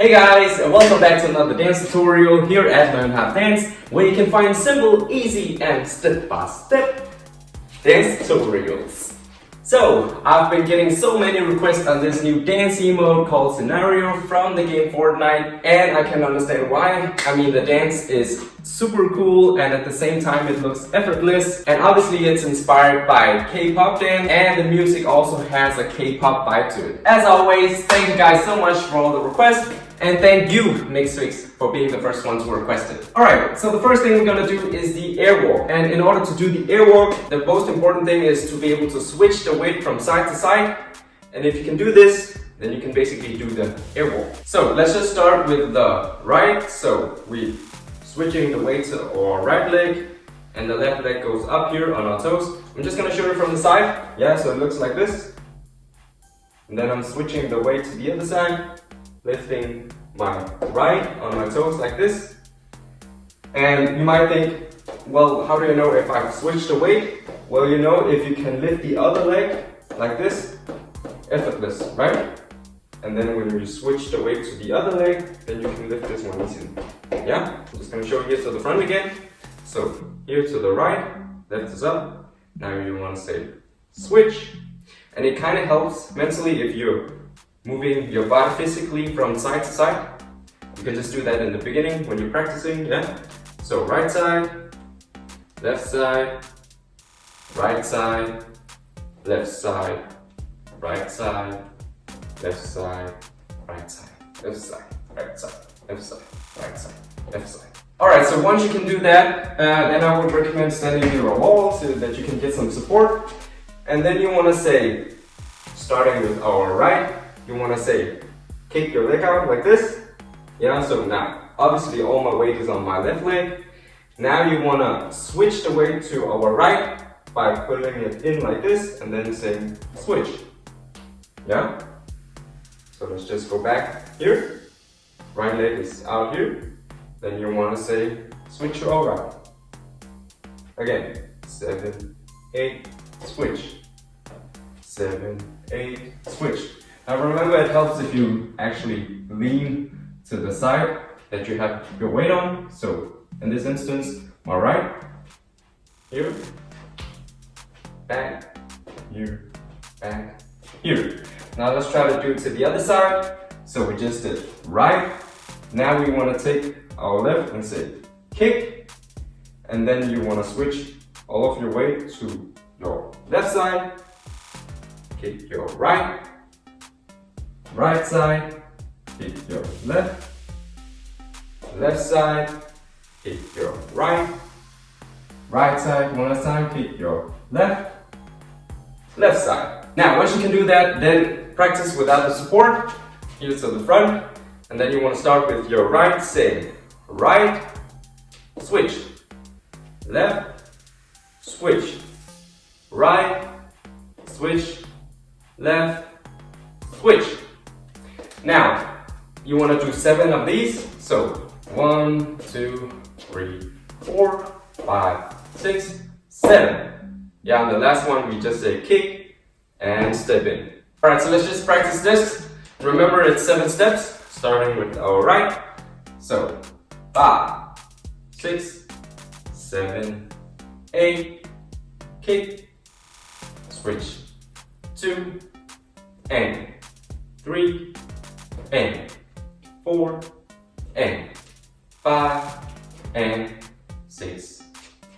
Hey guys, and welcome back to another dance tutorial here at Learn How to Dance, where you can find simple, easy, and step-by-step dance tutorials. So, I've been getting so many requests on this new dance mode called Scenario from the game Fortnite, and I can understand why. I mean, the dance is super cool and at the same time it looks effortless, and obviously it's inspired by K-pop dance, and the music also has a K-pop vibe to it. As always, thank you guys so much for all the requests. And thank you, Mixfix, for being the first one to request it. Alright, so the first thing we're gonna do is the air walk. And in order to do the air walk, the most important thing is to be able to switch the weight from side to side. And if you can do this, then you can basically do the air walk. So let's just start with the right. So we're switching the weight to our right leg, and the left leg goes up here on our toes. I'm just gonna show you from the side. Yeah, so it looks like this. And then I'm switching the weight to the other side, lifting my right on my toes like this. And you might think, well, how do you know if I've switched the weight? Well, you know if you can lift the other leg like this, effortless, right? And then when you switch the weight to the other leg, then you can lift this one easily. Yeah? I'm just gonna show you here to the front again. So here to the right, left is up. Now you wanna say switch. And it kind of helps mentally if you're moving your body physically from side to side. You can just do that in the beginning when you're practicing, yeah? So right side, left side, right side, left side, right side, left side, right side, left side, right side, left side, right side, left side. Alright, so once you can do that, then I would recommend standing near a wall so that you can get some support. And then you want to say, starting with our right, you want to say, kick your leg out like this. Yeah, so now, obviously all my weight is on my left leg. Now you want to switch the weight to our right by pulling it in like this and then saying switch. Yeah? So let's just go back here. Right leg is out here. Then you want to say switch to our right. Again, 7, 8, switch. 7, 8, switch. Now remember, it helps if you actually lean to the side that you have your weight on. So in this instance, my right, here, back, here, back, here. Now let's try to do it to the other side. So we just did right. Now we want to take our left and say kick. And then you want to switch all of your weight to your left side. Kick your right. Right side, kick your left. Left side, kick your right. Right side, one last time, kick your left. Left side. Now, once you can do that, then practice without the support. Here to the front. And then you want to start with your right, say right, switch. Left, switch. Right, switch. Left, switch. Now, you want to do 7 of these. So 1, 2, 3, 4, 5, 6, 7. Yeah, and the last one we just say kick and step in. Alright, so let's just practice this. Remember, it's 7 steps, starting with our right. So 5, 6, 7, 8, kick, switch, 2, and 3, and 4, and 5, and 6,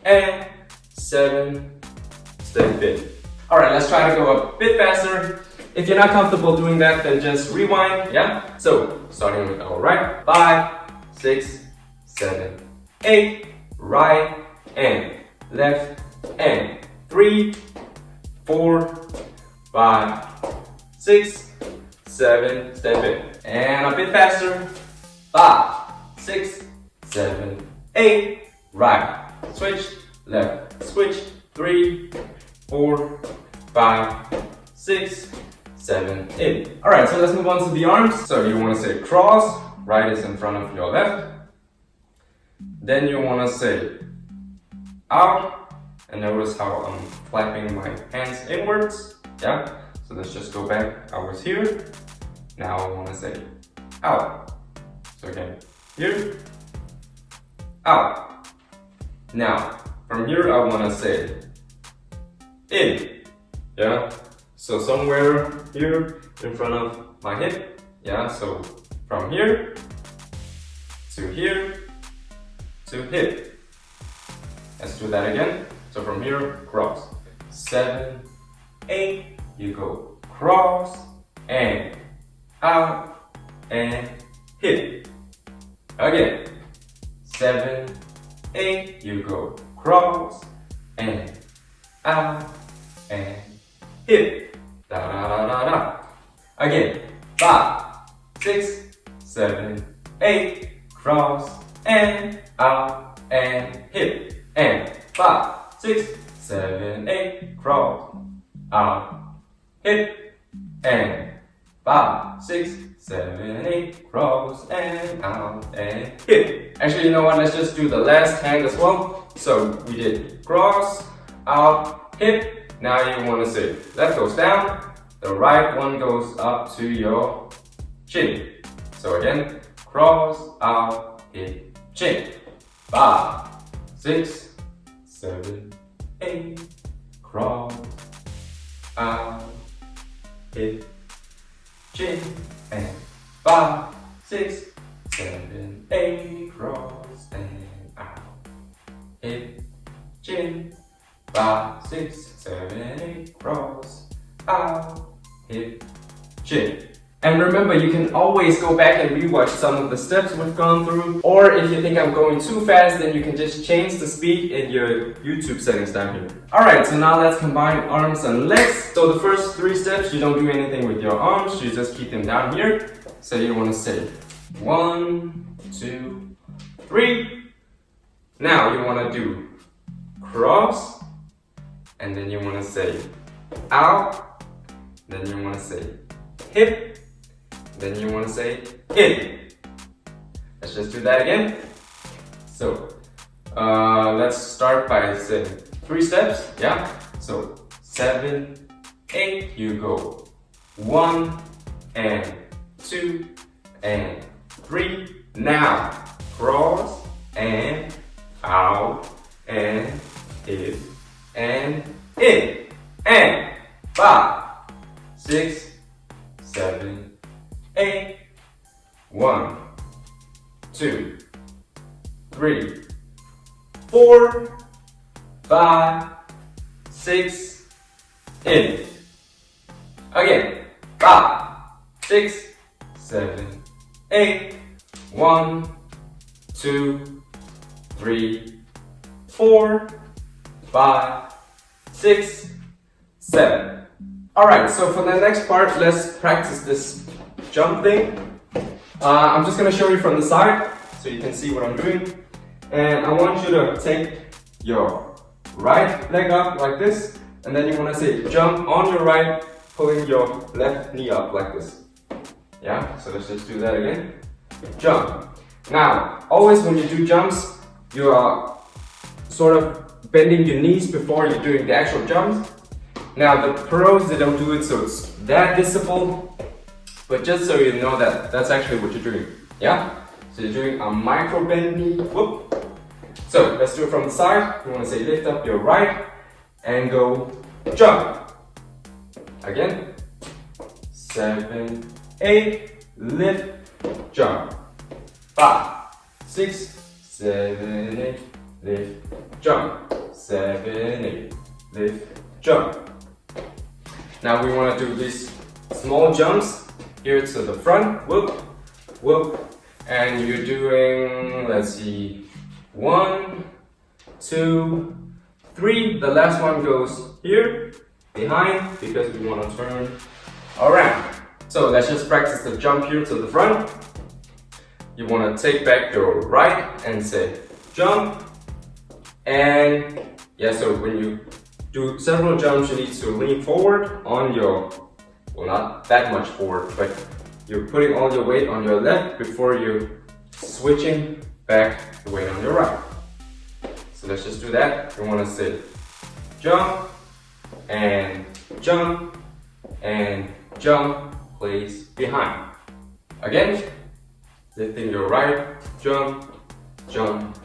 and 7, step in. Alright, let's try to go a bit faster. If you're not comfortable doing that, then just rewind, yeah? So, starting with our right, 5, 6, 7, 8, right, and left, and 3, 4, 5, 6, 7, step in. And a bit faster. 5, 6, 7, 8, right, switch, left, switch, 3, 4, 5, 6, 7, in. Alright, so let's move on to the arms. So you want to say cross, right is in front of your left. Then you want to say out, and notice how I'm flapping my hands inwards. Yeah, so let's just go back. I was here. Now I want to say out. So again, here, out. Now, from here I want to say in. Yeah, so somewhere here in front of my hip. Yeah, so from here to here to hip. Let's do that again. So from here, cross. 7, 8, you go cross and out and hip. Again. 7, 8, you go cross and out and hip. Da da da da da. Again. 5, 6, 7, 8, cross and out and hip. And 5, 6, 7, 8, cross, out, hip, and 5, 6, 7, 8, cross, and out, and hip. Actually, you know what? Let's just do the last hand as well. So we did cross, out, hip. Now you want to say left goes down, the right one goes up to your chin. So again, cross, out, hip, chin. 5, 6, 7, 8, cross, out, hip, chin, and 5, 6, 7, 8, cross, and out, hip, chin, 5, 6, 7, 8, cross, out, hip, chin. And remember, you can always go back and rewatch some of the steps we've gone through. Or if you think I'm going too fast, then you can just change the speed in your YouTube settings down here. Alright, so now let's combine arms and legs. So the first 3 steps, you don't do anything with your arms, you just keep them down here. So you want to say 1, 2, 3. Now you want to do cross, and then you want to say out, then you want to say hip, then you want to say in. Let's just do that again. So let's start by saying 3 steps. Yeah. So 7, 8. You go 1 and 2 and 3. Now cross and out and hip and in. And 5, 6, 7, 8, 1, 2, 3, 4, 5, 6, in. Again. 5, 6, 7, 8, 1, 2, 3, 4, 5, 6, 7. Alright, so for the next part, let's practice this jump thing. I'm just going to show you from the side so you can see what I'm doing. And I want you to take your right leg up like this, and then you want to say jump on your right, pulling your left knee up like this. Yeah, so let's just do that again. Jump. Now, always when you do jumps, you are sort of bending your knees before you're doing the actual jumps. Now the pros, they don't do it so it's that visible, but just so you know that that's actually what you're doing. Yeah? So you're doing a micro bend knee. Whoop. So let's do it from the side. You want to say lift up your right and go jump. Again. 7, 8, lift, jump. 5, 6, 7, 8, lift, jump. 7, 8, lift, jump. Now we want to do these small jumps here to the front, whoop, whoop, and you're doing, let's see, 1, 2, 3. The last one goes here, behind, because we want to turn around. So let's just practice the jump here to the front. You want to take back your right and say jump, and yeah, so when you do several jumps, you need to lean forward on your, well, not that much forward, but you're putting all your weight on your left before you're switching back the weight on your right. So let's just do that. You want to say jump, and jump, and jump, place behind. Again, lifting your right, jump, jump,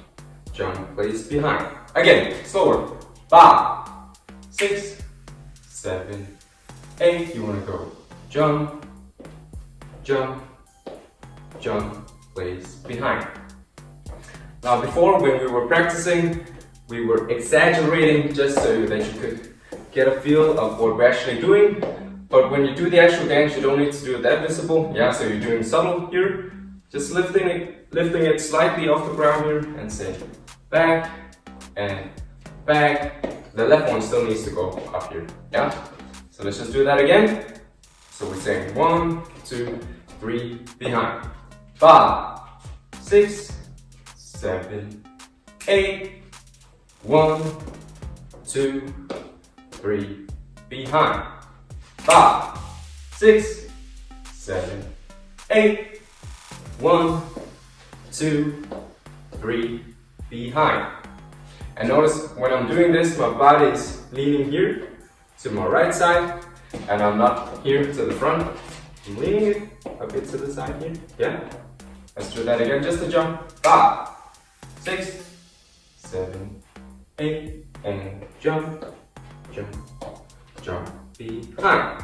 jump, place behind. Again, slower. 5, 6, 7, 8. You want to go jump, jump, jump, place behind. Now before, when we were practicing, we were exaggerating just so that you could get a feel of what we're actually doing. But when you do the actual dance, you don't need to do it that visible. Yeah, so you're doing subtle here, just lifting it slightly off the ground here, and say back and back. The left one still needs to go up here. Yeah. So let's just do that again. So we're saying 1, 2, 3, behind. 5, 6, 7, 8. 1, 2, 3, behind. 5, 6, 7, 8. 1, 2, 3, behind. And notice when I'm doing this, my body is leaning here to my right side, and I'm not here to the front. I'm leaning it a bit to the side here. Yeah. Let's do that again, just to jump. 5, 6, 7, 8, and jump, jump, jump, behind.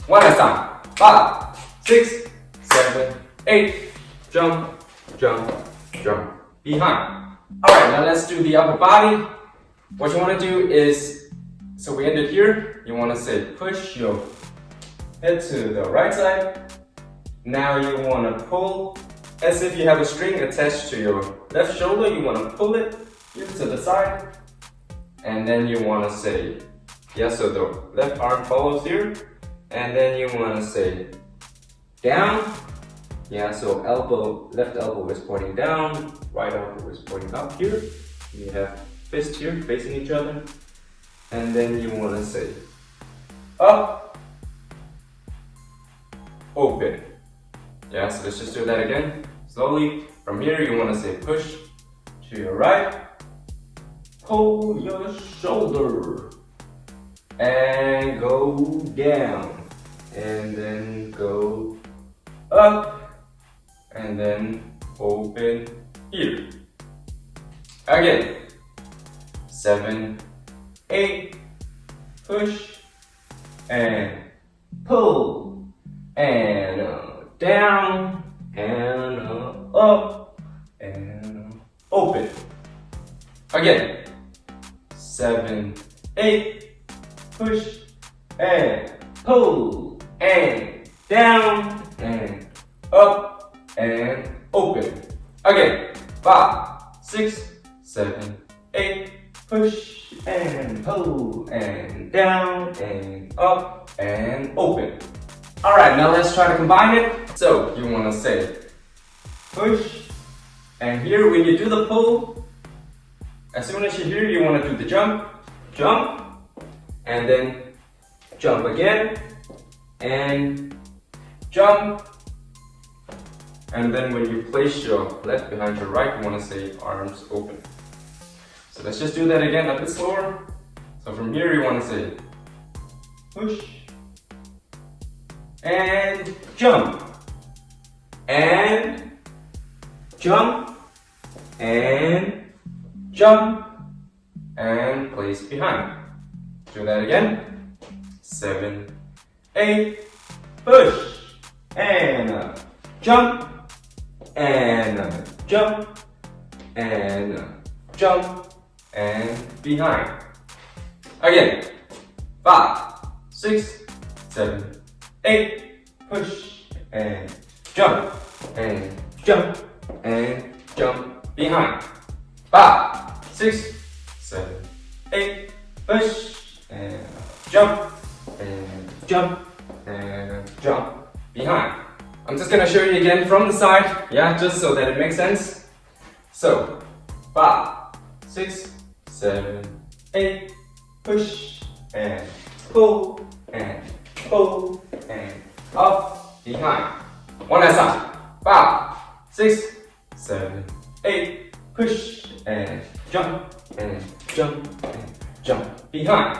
One last time. 5, 6, 7, 8, jump, jump, jump, behind. Alright, now let's do the upper body. What you want to do is, so we ended here, you want to say push your head to the right side. Now you want to pull, as if you have a string attached to your left shoulder, you want to pull it here to the side. And then you want to say, yeah, so the left arm follows here. And then you want to say down. Yeah, so left elbow is pointing down, right elbow is pointing up here. You have fists here facing each other. And then you want to say up, open. Yeah, so let's just do that again. Slowly, from here you want to say push to your right, pull your shoulder, and go down, and then go up, and then open here. Again, 7, 8, push, and pull, and down, and up, and open. Again, 7, 8, push, and pull, and down, and up, and open. Again, 5, 6, 7, 8, push, and pull, and down, and up, and open. Alright, now let's try to combine it. So, you want to say push, and here when you do the pull, as soon as you hear, you want to do the jump, jump, and then jump again, and jump. And then when you place your left behind your right, you want to say arms open. So let's just do that again a bit slower. So from here, you want to say push, and jump, and jump, and jump, and place behind. Do that again. 7, 8, push, and jump, and jump, and jump, and behind. Again. 5, 6, 7, 8, push, and jump, and jump, and jump, behind. 5, 6, 7, 8, push, and jump, and jump, and jump, behind. I'm just gonna show you again from the side, yeah, just so that it makes sense. So, 5, 6, 7, 8, push, and pull, and pull, and up, behind. One last time. 5, 6, 7, 8, push, and jump, and jump, and jump, behind.